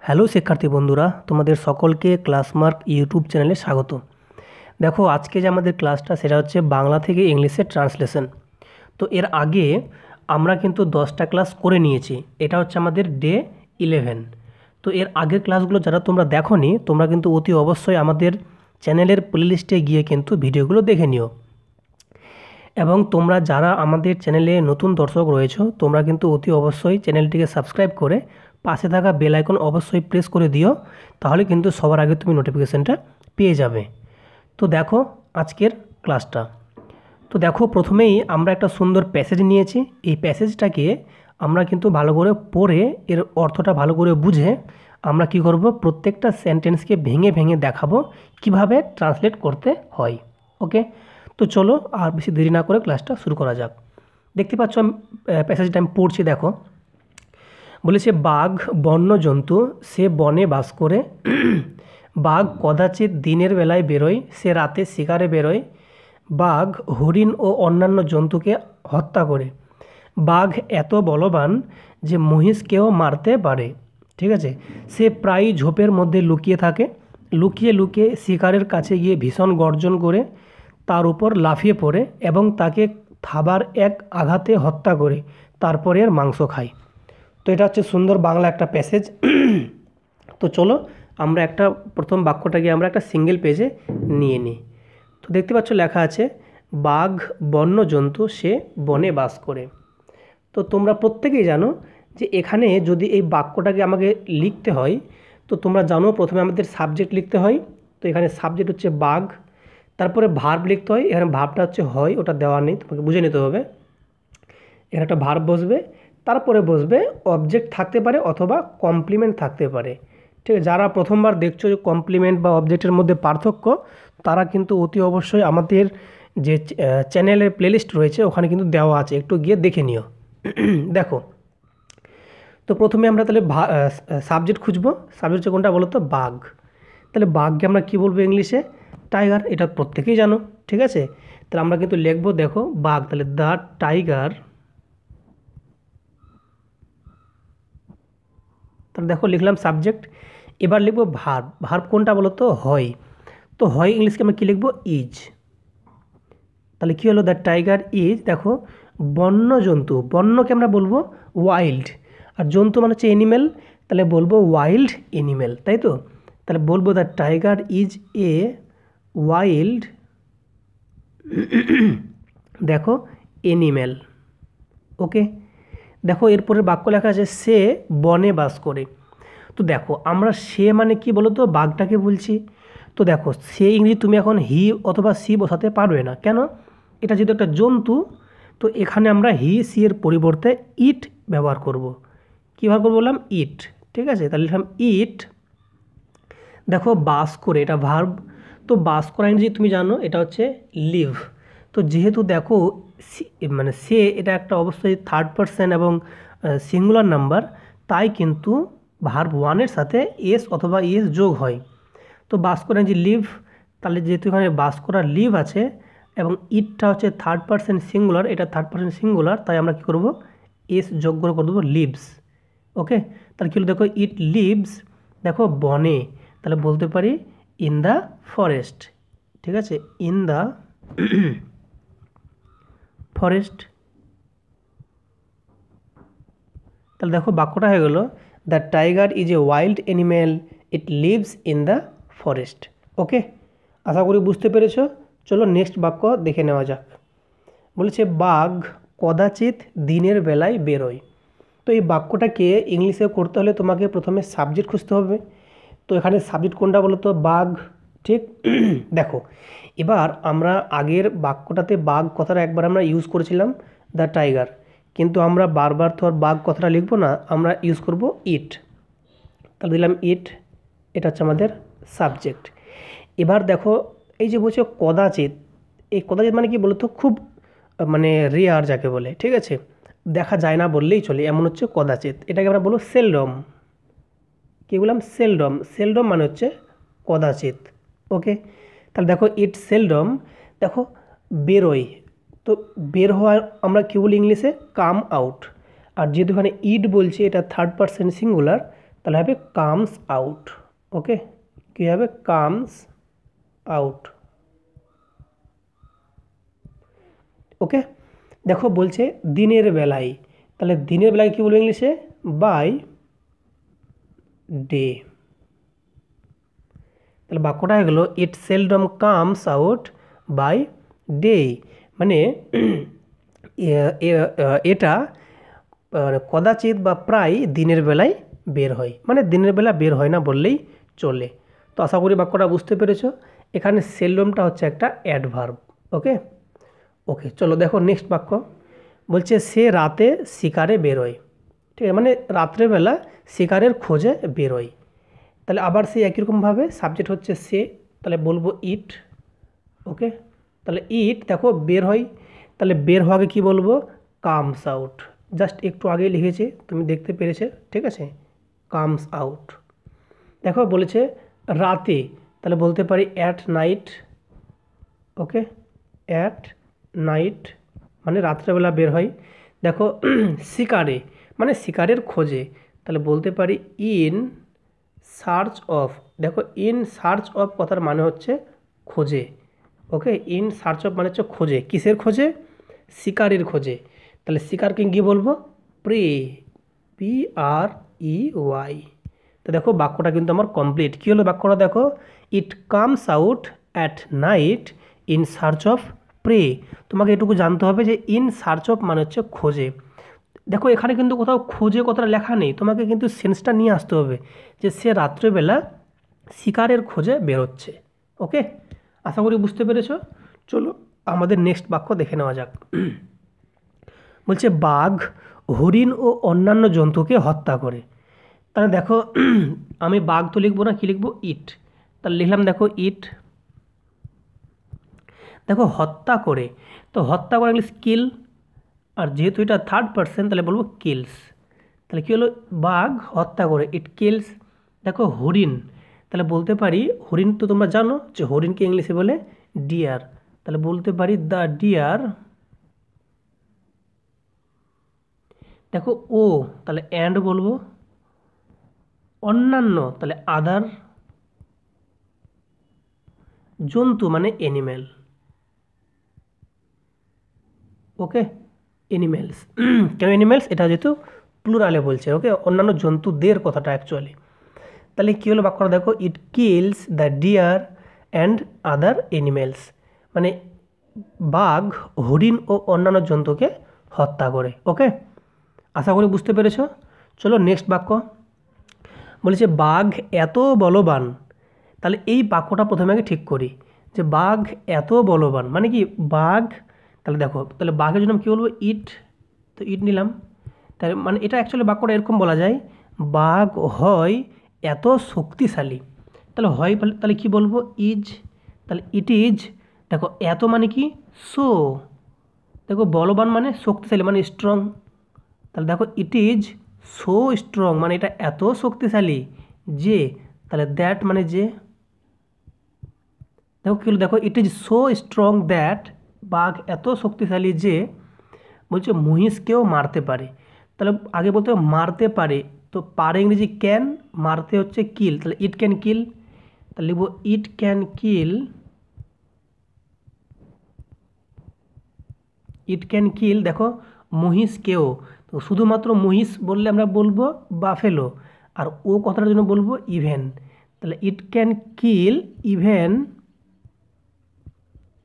Hello শিক্ষার্থী বন্ধুরা, তোমাদের সকলকে ক্লাসমার্ক ইউটিউব চ্যানেলে স্বাগত। দেখো, আজকে যে আমাদের ক্লাসটা সেটা হচ্ছে বাংলা থেকে ইংলিশের ট্রান্সলেশন। তো এর আগে আমরা কিন্তু 10টা ক্লাস করে নিয়েছি। এটা হচ্ছে আমাদের ডে 11। তো এর আগের ক্লাসগুলো যারা তোমরা দেখোনি, তোমরা কিন্তু অতি অবশ্যই আমাদের চ্যানেলের প্লেলিস্টে গিয়ে কিন্তু ভিডিওগুলো দেখে নিও। এবং তোমরা যারা আমাদের চ্যানেলে নতুন দর্শক রয়েছো, তোমরা কিন্তু অতি অবশ্যই চ্যানেলটিকে সাবস্ক্রাইব করে পাশে থাকা বেল আইকন অবশ্যই প্রেস করে দিও, তাহলে কিন্তু সবার আগে তুমি নোটিফিকেশানটা পেয়ে যাবে। তো দেখো আজকের ক্লাসটা। তো দেখো, প্রথমেই আমরা একটা সুন্দর প্যাসেজ নিয়েছি। এই প্যাসেজটাকে আমরা কিন্তু ভালো করে পড়ে এর অর্থটা ভালো করে বুঝে আমরা কি করব, প্রত্যেকটা সেন্টেন্সকে ভেঙে ভেঙে দেখাবো কিভাবে ট্রান্সলেট করতে হয়। ওকে, তো চলো আর বেশি দেরি না করে ক্লাসটা শুরু করা যাক। দেখতে পাচ্ছ প্যাসেজটা আমি পড়ছি, দেখো। বলেছে, বাঘ বন্য জন্তু, সে বনে বাস করে। বাঘ কদাচিৎ দিনের বেলায় বেরোয়, সে রাতে শিকারে বেরোয়। বাঘ হরিণ ও অন্যান্য জন্তুকে হত্যা করে। বাঘ এত বলবান যে মহিষকেও মারতে পারে। ঠিক আছে, সে প্রায়ই ঝোপের মধ্যে লুকিয়ে থাকে। লুকিয়ে লুকিয়ে শিকারের কাছে গিয়ে ভীষণ গর্জন করে তার উপর লাফিয়ে পড়ে এবং তাকে থাবার এক আঘাতে হত্যা করে তারপরে এর মাংস খায়। তো এটা হচ্ছে সুন্দর বাংলা একটা প্যাসেজ। তো চলো আমরা একটা প্রথম বাক্যটাকে আমরা একটা সিঙ্গেল পেজে নিয়ে নিই। তো দেখতে পাচ্ছ লেখা আছে, বাঘ বন্য জন্তু, সে বনে বাস করে। তো তোমরা প্রত্যেকেই জানো যে এখানে যদি এই বাক্যটাকে আমাকে লিখতে হয়, তো তোমরা জানো প্রথমে আমাদের সাবজেক্ট লিখতে হয়। তো এখানে সাবজেক্ট হচ্ছে বাঘ, তারপরে ভার্ব লিখতে হয়। এখানে ভার্বটা হচ্ছে হয়, ওটা দেওয়া নেই, তোমাকে বুঝে নিতে হবে। এখানে একটা ভার্ব বসবে, তারপরে বসবে অবজেক্ট থাকতে পারে অথবা কমপ্লিমেন্ট থাকতে পারে। ঠিক আছে, যারা প্রথমবার দেখছো যে কমপ্লিমেন্ট বা অবজেক্টের মধ্যে পার্থক্য, তারা কিন্তু অতি অবশ্যই আমাদের যে চ্যানেলের প্লেলিস্ট রয়েছে ওখানে কিন্তু দেওয়া আছে, একটু গিয়ে দেখে নিও। দেখো, তো প্রথমে আমরা তাহলে সাবজেক্ট খুঁজবো। সাবজেক্ট হচ্ছে কোনটা বলো তো? বাঘ। তাহলে বাঘকে আমরা কী বলবো ইংলিশে? টাইগার। এটা প্রত্যেকেই জানো, ঠিক আছে। তাহলে আমরা কিন্তু লিখবো, দেখো, বাঘ। তাহলে দ্য টাইগার। তাহলে দেখো লিখলাম সাবজেক্ট। এবার লিখবো ভার্ব। ভার্ব কোনটা বলো তো? হয়। তো হয় ইংলিশকে আমরা কী লিখবো? ইজ। তাহলে কী হলো? দ্য টাইগার ইজ, দেখো, বন্য জন্তু। বন্যকে আমরা বলবো ওয়াইল্ড, আর জন্তু মানে হচ্ছে এনিম্যাল, তাহলে বলবো ওয়াইল্ড এনিম্যাল, তাই তো। তাহলে বলবো the tiger is a wild, দেখো, এনিম্যাল। ওকে, দেখো এরপরের বাক্য লেখা আছে, সে বনে বাস করে। তো দেখো, আমরা সে মানে কি বলো তো? বাঘটাকে বলছি। তো দেখো, সে ইংরেজি তুমি এখন হি অথবা সি বসাতে পারবে না। কেন? এটা যেহেতু একটা জন্তু, তো এখানে আমরা হি সি এর পরিবর্তে ইট ব্যবহার করব। কী ব্যবহার করবো বললাম? ইট। ঠিক আছে, তাহলে লিখলাম ইট। দেখো, বাস করে, এটা ভার্ব। তো বাস করা ইংরেজি তুমি জানো, এটা হচ্ছে লিভ। তো যেহেতু দেখো মানে সে, এটা একটা অবশ্যই থার্ড পারসন এবং সিঙ্গুলার নাম্বার, তাই কিন্তু ভার্ব ওয়ানের সাথে এস অথবা এস যোগ হয়। তো বাস করা যে লিভ, তাহলে যেহেতু এখানে বাস করা লিভ আছে এবং ইটটা হচ্ছে থার্ড পারসন সিঙ্গুলার, এটা থার্ড পারসন সিঙ্গুলার, তাই আমরা কী করবো? এস যোগ করে দেবো লিভস। ওকে, তাহলে কী হলো? দেখো, ইট লিভস, দেখো, বনে। তাহলে বলতে পারি ইন দ্য ফরেস্ট। ঠিক আছে, ইন দ্য ফরেস্ট। তাহলে দেখো বাক্যটা হয়ে গেল, the tiger is a wild animal, it lives in the forest. Okay, আশা করি বুঝতে পেরেছ। চলো নেক্সট বাক্য দেখে নেওয়া যাক। বলেছে, বাঘ কদাচিৎ দিনের বেলায় বেরোয়। তো এই বাক্যটাকে ইংলিশে করতে হলে তোমাকে প্রথমে সাবজেক্ট খুঁজতে হবে। তো এখানে সাবজেক্ট কোনটা বলো তো? বাঘ। ঠিক। দেখো, এবার আমরা আগের বাক্যটাতে বাঘ কথাটা একবার আমরা ইউজ করেছিলাম, দ্য টাইগার, কিন্তু আমরা বারবার তো আর বাঘ কথাটা লিখবো না, আমরা ইউজ করব ইট। তাহলে দিলাম ইট, এটা হচ্ছে আমাদের সাবজেক্ট। এবার দেখো, এই যে বলছে কদাচিৎ, এই কদাচিৎ মানে কি বলো তো? খুব মানে রেয়ার যাকে বলে, ঠিক আছে, দেখা যায় না বললেই চলে, এমন হচ্ছে কদাচিৎ। এটাকে আমরা বলবো সেলডম। কী বললাম? সেলডম। সেলডম মানে হচ্ছে কদাচিৎ। ওকে, তাহলে দেখো, ইট সেলডম, দেখো, বেরোয়। তো বের হওয়া আমরা কী বলি ইংলিশে? Come out. আর যেহেতু এখানে ইট বলছি, এটা থার্ড পারসন সিঙ্গুলার, তাহলে হবে কামস আউট। ওকে, কী হবে? Comes out. ওকে, দেখো বলছে দিনের বেলায়, তাহলে দিনের বেলায় কী বলবো ইংলিশে? By day. তাহলে বাক্যটা হয়ে গেলো it seldom comes out by day, মানে এটা কদাচিৎ বা প্রায় দিনের বেলায় বের হয়, মানে দিনের বেলা বের হয় না বললেই চলে। তো আশা করি বাক্যটা বুঝতে পেরেছো। এখানে সেলডমটা হচ্ছে একটা অ্যাডভার্ব। ওকে ওকে, চলো দেখো নেক্সট বাক্য। বলছে সে রাতে শিকারে বেরোয়। ঠিক আছে, মানে রাত্রেবেলা শিকারের খোঁজে বেরোয়। তাহলে আবার সেই একই রকমভাবে সাবজেক্ট হচ্ছে সে, তাহলে বলবো ইট। ওকে, তাহলে ইট দেখো বের হয়, তাহলে বের হওয়াকে কী বলবো? Comes out. জাস্ট একটু আগেই লিখেছি, তুমি দেখতে পেরেছে। ঠিক আছে, কামস আউট। দেখো বলেছে রাতে, তাহলে বলতে পারি at night. Okay, at night মানে রাত্রেবেলা বের হয়। দেখো শিকারে মানে শিকারের খোঁজে, তাহলে বলতে পারি ইন সার্চ অফ। দেখো ইন সার্চ অফ কথার মানে হচ্ছে খোঁজে। ওকে, ইন সার্চ অফ মানে হচ্ছে খোঁজে। কিসের খোঁজে? শিকারের খোঁজে। তাহলে শিকারকে কী বলবো? Prey, PREY। তো দেখো বাক্যটা কিন্তু আমার কমপ্লিট। কী হলো বাক্যটা? দেখো it comes out at night in search of prey. তোমাকে এটুকু জানতে হবে যে ইন সার্চ অফ মানে হচ্ছে খোঁজে। দেখো এখানে কিন্তু কোথাও খোঁজে কথাটা লেখা নেই, তোমাকে কিন্তু সেন্সটা নিয়ে আসতে হবে যে সে রাত্রেবেলা শিকারের খোঁজে বেরোচ্ছে। ওকে, আশা করি বুঝতে পেরেছো। চলো আমাদের নেক্সট বাক্য দেখে নেওয়া যাক। বলছে বাঘ, হরিণ ও অন্যান্য জন্তুকে হত্যা করে। তাহলে দেখো আমি বাঘ তো লিখবো না, কি লিখবো? ইট। তাহলে লিখলাম দেখো ইট। দেখো হত্যা করে, তো হত্যা করে ইংলিশ কিল, আর যেহেতু এটা থার্ড পার্সন তাহলে বলবো কিলস। তাহলে কী হলো? বাঘ হত্যা করে, ইট কিলস। দেখো হরিণ, তাহলে বলতে পারি হরিণ তো তোমরা জানো যে হরিণকে ইংলিশে বলে ডিয়ার, তাহলে বলতে পারি দ্য ডিয়ার। দেখো ও, তাহলে অ্যান্ড বলবো। অন্যান্য তাহলে আদার। জন্তু মানে অ্যানিম্যাল। ওকে, অ্যানিম্যালস। কেন অ্যানিম্যালস? এটা যেহেতু প্লুরালে বলছে। ওকে, অন্যান্য জন্তুদের কথাটা অ্যাকচুয়ালি। তাহলে কী হলো বাক্যটা? দেখো it kills the deer and other animals, মানে বাঘ, হরিণ ও অন্যান্য জন্তুকে হত্যা করে। ওকে, আশা করি বুঝতে পেরেছো। চলো নেক্সট বাক্য। বলেছে বাঘ এত বলবান। তাহলে এই বাক্যটা প্রথমে আগে ঠিক করি যে বাঘ এত বলবান মানে কি? বাঘ, তাহলে দেখো তাহলে বাঘের জন্য কী বলবো? ইট। তো ইট নিলাম। তাহলে মানে এটা অ্যাকচুয়ালি বাক্যটা এরকম বলা যায়, বাঘ হয় এত শক্তিশালী। তাহলে হয় তাহলে কী বলবো? ইজ। তাহলে ইট ইজ। দেখো এত মানে কি? সো। দেখো বলবান মানে শক্তিশালী মানে স্ট্রং, তাহলে দেখো ইট ইজ সো স্ট্রং মানে এটা এত শক্তিশালী যে, তাহলে দ্যাট মানে যে। দেখো কী হলো? দেখো it is so strong that, বাঘ এত শক্তিশালী যে বলছে মহিষকেও মারতে পারে। তাহলে আগে বলতে হবে মারতে পারে, তো পারে ইংরেজি ক্যান, মারতে হচ্ছে কিল, তাহলে ইট ক্যান কিল। তাহলে লিখবো it can kill, it can কিল। দেখো মহিষকেও, তো শুধুমাত্র মহিষ বললে আমরা বলবো বাফেলো, আর ও কথাটার জন্য বলবো ইভেন। তাহলে ইট ক্যান কিল ইভেন।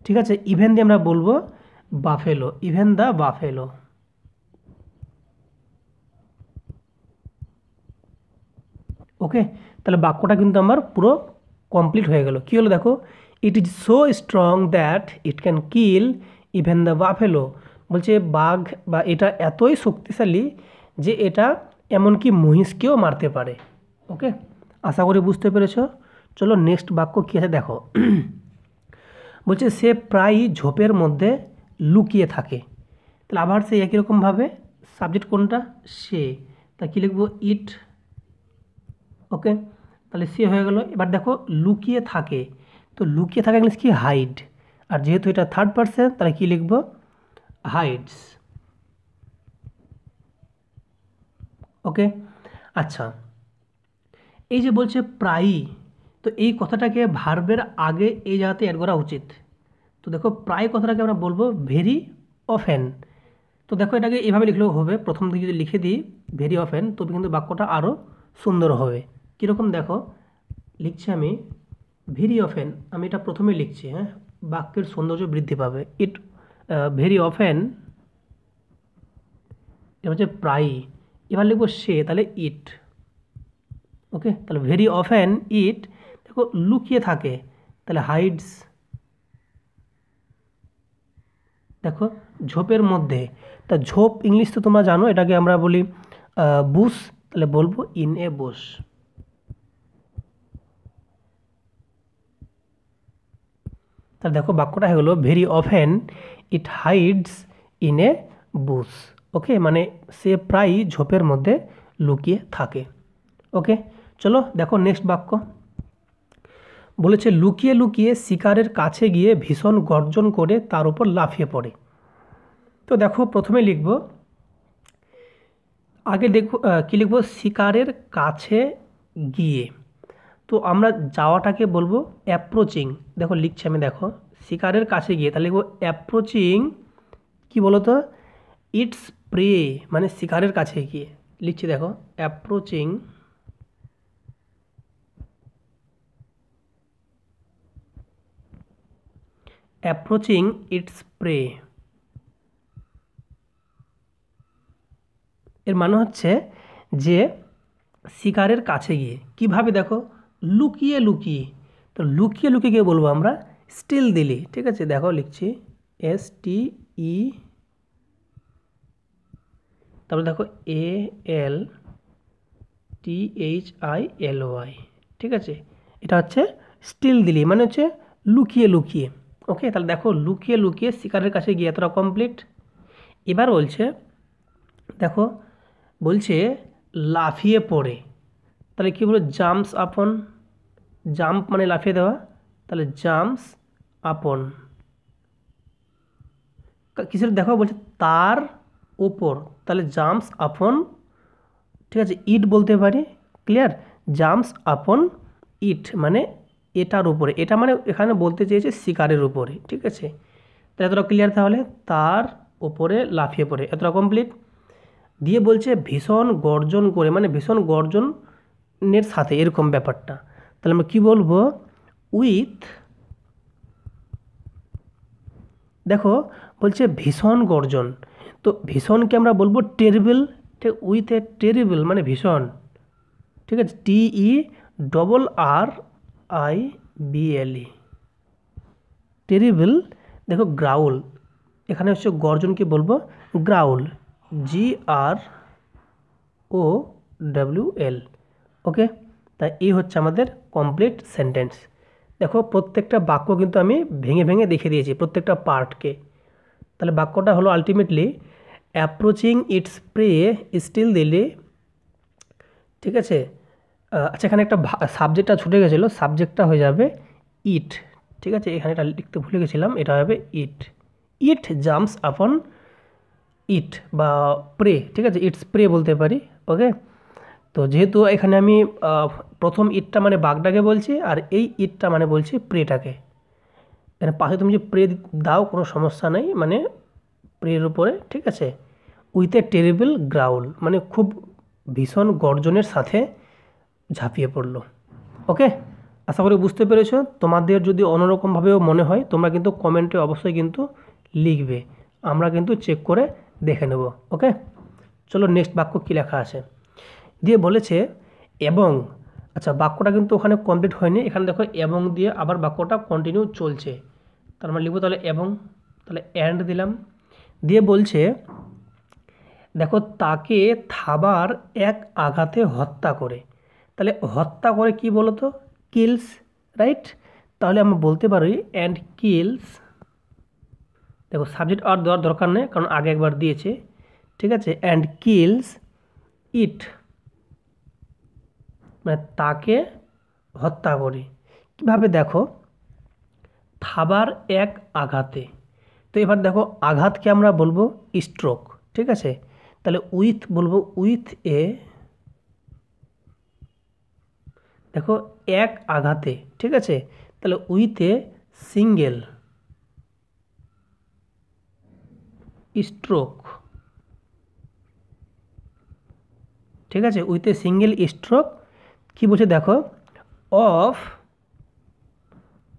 ঠিক আছে, ইভেন দিয়ে আমরা বলবো বাফেলো, ইভেন দ্য বাফেলো। ওকে, তাহলে বাক্যটা কিন্তু আমার পুরো কমপ্লিট হয়ে গেল। কী হলো? দেখো it is so strong that it can kill even the buffalo. বলছে বাঘ বা এটা এতই শক্তিশালী যে এটা এমনকি মহিষকেও মারতে পারে। ওকে, আশা করি বুঝতে পেরেছো। চলো নেক্সট বাক্য কী আছে দেখো। বলছে সে প্রায়ই ঝোপের মধ্যে লুকিয়ে থাকে। তাহলে আবার সেই একই রকমভাবে সাবজেক্ট কোনটা? সে। তা কী লিখবো? ইট। ওকে, তাহলে সে হয়ে গেল। এবার দেখো লুকিয়ে থাকে, তো লুকিয়ে থাকে ইংলিশ কি? হাইড, আর যেহেতু এটা থার্ড পারসন তাহলে কী লিখব? হাইডস। ওকে, আচ্ছা এই যে বলছে প্রায়ই, তো এই কথাটাকে ভার্বের আগে এই জায়গাতে অ্যাড করা উচিত। তো দেখো প্রায় কথাটাকে আমরা বলবো ভেরি অফেন। তো দেখো এটাকে এভাবে লিখলেও হবে, প্রথম দিকে যদি লিখে দিই ভেরি অফেন, তবে কিন্তু বাক্যটা আরও সুন্দর হবে। কীরকম দেখো লিখছি আমি ভেরি অফেন, আমি এটা প্রথমে লিখছি, হ্যাঁ, বাক্যের সৌন্দর্য বৃদ্ধি পাবে। ইট ভেরি অফেন, এটা হচ্ছে প্রায়ই। এবার লিখবো সে, তাহলে ইট। ওকে, তাহলে ভেরি অফেন ইট, দেখো লুকিয়ে থাকে, তাহলে হাইডস। দেখো ঝোপের মধ্যে, তা ঝোপ ইংলিশ তো তোমরা জানো, এটাকে আমরা বলি বুশ, তাহলে বলবো ইন এ বুশ। তাহলে দেখো বাক্যটা হয়ে গেলো very often it hides in a bush. Okay, মানে সে প্রায়ই ঝোপের মধ্যে লুকিয়ে থাকে। ওকে, চলো দেখো নেক্সট বাক্য বলেছে লুকিয়ে লুকিয়ে শিকারের কাছে গিয়ে ভীষণ গর্জন করে তার উপর লাফিয়ে পড়ে। তো দেখো প্রথমে লিখব, আগে দেখব কী লিখবো, শিকারের কাছে গিয়ে। তো আমরা যাওয়াটাকে বলবো অ্যাপ্রোচিং। দেখো লিখছি আমি, দেখো শিকারের কাছে গিয়ে, তাহলে লিখবো অ্যাপ্রোচিং, কী বলো তো, ইটস প্রে, মানে শিকারের কাছে গিয়ে লিখছি, দেখো অ্যাপ্রোচিং, অ্যাপ্রোচিং ইটস প্রে। এর মানে হচ্ছে যে শিকারের কাছে গিয়ে, কিভাবে, দেখো লুকিয়ে লুকিয়ে। তো লুকিয়ে লুকিয়ে গিয়ে বলবো আমরা স্টিল দিলি, ঠিক আছে, দেখো লিখছি STE, তারপরে দেখো ALTHILY, ঠিক আছে, এটা হচ্ছে স্টিল দিলি, মানে হচ্ছে লুকিয়ে লুকিয়ে। ওকে, তাহলে দেখো লুকিয়ে লুকিয়ে শিকারের কাছে গিয়ে, এতটা কমপ্লিট। এবার বলছে, দেখো বলছে লাফিয়ে পড়ে, তাহলে কী বলবো, জাম্পস আপন, জাম্প মানে লাফিয়ে দেওয়া, তাহলে জাম্পস আপন কিসের, দেখো বলছে তার ওপর, তাহলে জাম্পস আপন, ঠিক আছে, ইট বলতে পারি, ক্লিয়ার, জাম্পস আপন ইট মানে এটার উপরে, এটা মানে এখানে বলতে চেয়েছে শিকারের উপরে, ঠিক আছে, তাহলে এতটা ক্লিয়ার, তাহলে তার ওপরে লাফিয়ে পড়ে, এতটা কমপ্লিট। দিয়ে বলছে ভীষণ গর্জন করে, মানে ভীষণ গর্জনের সাথে এরকম ব্যাপারটা, তাহলে আমরা কী বলবো, উইথ, দেখো বলছে ভীষণ গর্জন, তো ভীষণকে আমরা বলবো টেরিবল, ঠিক, উইথ এ টেরিবল মানে ভীষণ, ঠিক আছে, TERRIBLE, টেরিবল। দেখো গ্রাউল, এখানে হচ্ছে গর্জনকে বলবো গ্রাউল, GROWL। ওকে, তাই এই হচ্ছে আমাদের কমপ্লিট সেন্টেন্স। দেখো প্রত্যেকটা বাক্য কিন্তু আমি ভেঙে ভেঙে দেখে দিয়েছি প্রত্যেকটা পার্টকে। তাহলে বাক্যটা হলো ultimately approaching its prey still দিলি, ঠিক আছে। আচ্ছা, এখানে একটা সাবজেক্টটা ছুটে গেছিলো, সাবজেক্টটা হয়ে যাবে ইট, ঠিক আছে, এখানে এটা লিখতে ভুলে গেছিলাম, এটা হবে ইট, ইট জাম্পস আপন ইট বা প্রে, ঠিক আছে, ইটস প্রে বলতে পারি। ওকে, তো যেহেতু এখানে আমি প্রথম ইটটা মানে বাঘটাকে বলছি, আর এই ইটটা মানে বলছি প্রেটাকে, এখানে পাশে তুমি যে প্রে দাও কোনো সমস্যা নেই, মানে প্রের উপরে, ঠিক আছে, উইথ এ টেরিবল গ্রাউল মানে খুব ভীষণ গর্জনের সাথে ঝাঁপিয়ে পড়লো। ওকে, আশা করি বুঝতে পেরেছো। তোমাদের যদি অন্যরকমভাবেও মনে হয় তোমরা কিন্তু কমেন্টে অবশ্যই কিন্তু লিখবে, আমরা কিন্তু চেক করে দেখে নেব। ওকে, চলো নেক্সট বাক্য কী লেখা আছে। দিয়ে বলেছে এবং, আচ্ছা বাক্যটা কিন্তু ওখানে কমপ্লিট হয়নি, এখানে দেখো এবং দিয়ে আবার বাক্যটা কন্টিনিউ চলছে, তার মানে লিখবো তাহলে এবং, তাহলে অ্যান্ড দিলাম। দিয়ে বলছে দেখো তাকে থাবার এক আঘাতে হত্যা করে, তাহলে হত্যা করে কি বলো তো, কিলস, রাইট, তাহলে আমরা বলতে পারি অ্যান্ড কিলস। দেখো সাবজেক্ট আর দেওয়ার দরকার নেই, কারণ আগে একবার দিয়েছে, ঠিক আছে, অ্যান্ড কিলস ইট মানে তাকে হত্যা করে। কীভাবে, দেখো থাবার এক আঘাতে, তো এবার দেখো আঘাতকে আমরা বলবো স্ট্রোক, ঠিক আছে, তাহলে উইথ বলবো উইথ এ দেখো এক আঘাতে, ঠিক আছে, তাহলে উইথ এ সিঙ্গেল স্ট্রোক, ঠিক আছে, উইথ এ সিঙ্গেল স্ট্রোক কী বলছে দেখো, অফ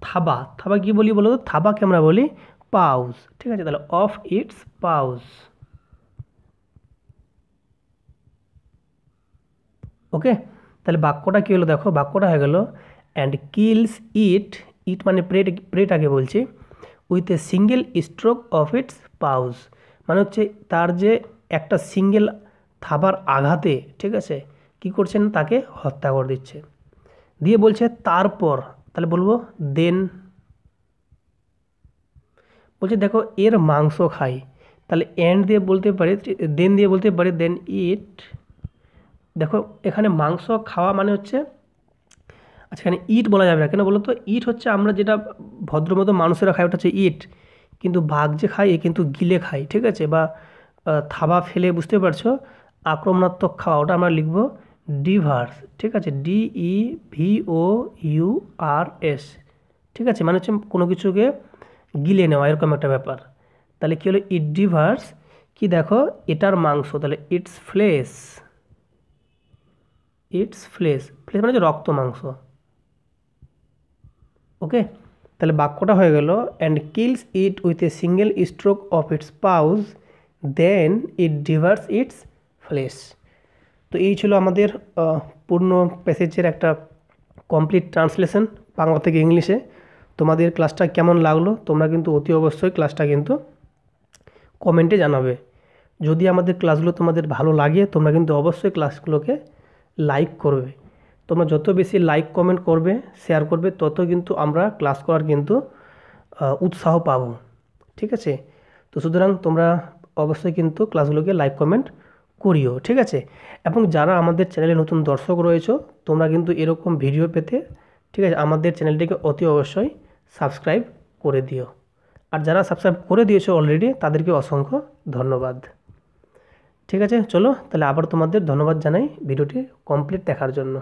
থাবা, থাবা কী বলি বলো তো, থাবাকে আমরা বলি পাউজ, ঠিক আছে, তাহলে অফ ইটস পাউজ। ওকে, তাহলে বাক্যটা কী হলো দেখো, বাক্যটা হয়ে গেল অ্যান্ড কিলস ইট, ইট মানে প্রেটাকে বলছি, with a single stroke of its paws, মানে হচ্ছে তার যে একটা সিঙ্গেল থাবার আঘাতে, ঠিক আছে, কী করছেন, তাকে হত্যা করে দিচ্ছে। দিয়ে বলছে তারপর, তাহলে বলবো দেন, বলছে দেখো এর মাংস খাই, তাহলে এন্ড দিয়ে বলতে পারি, দেন দিয়ে বলতে পারি দেন ইট, দেখো এখানে মাংস খাওয়া মানে হচ্ছে, আচ্ছা এখানে ইট বলা যাবে না কেন বলো তো, ইট হচ্ছে আমরা যেটা ভদ্রমতো মানুষেরা খায় ওটা হচ্ছে ইট, কিন্তু বাঘ যে খায় এ কিন্তু গিলে খায়, ঠিক আছে, বা থাবা ফেলে, বুঝতে পারছো, আক্রমণাত্মক খাওয়া, ওটা আমরা লিখবো ডিভার্স, ঠিক আছে, DEVOURS, ঠিক আছে, মানে হচ্ছে কোনো কিছুকে গিলে নেওয়া এরকম একটা ব্যাপার। তাহলে কী হলো, ইট ডিভার্স, কি দেখো এটার মাংস, তাহলে its flesh, its flesh, flesh মানে হচ্ছে রক্ত মাংস। ওকে, তাহলে বাক্যটা হয়ে গেল and kills it with a single stroke of its paws, then it devours its flesh. তো এই ছিল আমাদের পূর্ণ প্যাসেজের একটা কমপ্লিট ট্রান্সলেশন বাংলা থেকে ইংলিশে। তোমাদের ক্লাসটা কেমন লাগলো তোমরা কিন্তু অতি অবশ্যই ক্লাসটা কিন্তু কমেন্টে জানাবে। যদি আমাদের ক্লাসগুলো তোমাদের ভালো লাগে তোমরা কিন্তু অবশ্যই ক্লাসগুলোকে লাইক করবে। তোমরা যত বেশি লাইক কমেন্ট করবে, শেয়ার করবে, তত কিন্তু আমরা ক্লাস করার কিন্তু উৎসাহ পাবো, ঠিক আছে। তো সুতরাং তোমরা অবশ্যই কিন্তু ক্লাসগুলোকে লাইক কমেন্ট করিও, ঠিক আছে। এবং যারা আমাদের চ্যানেলে নতুন দর্শক রয়েছে তোমরা কিন্তু এরকম ভিডিও পেতে, ঠিক আছে, আমাদের চ্যানেলটিকে অতি অবশ্যই সাবস্ক্রাইব করে দিও। আর যারা সাবস্ক্রাইব করে দিয়েছো অলরেডি তাদেরকে অসংখ্য ধন্যবাদ। ঠিক আছে, চলো তাহলে আবার তোমাদের ধন্যবাদ জানাই ভিডিওটি কমপ্লিট দেখার জন্য।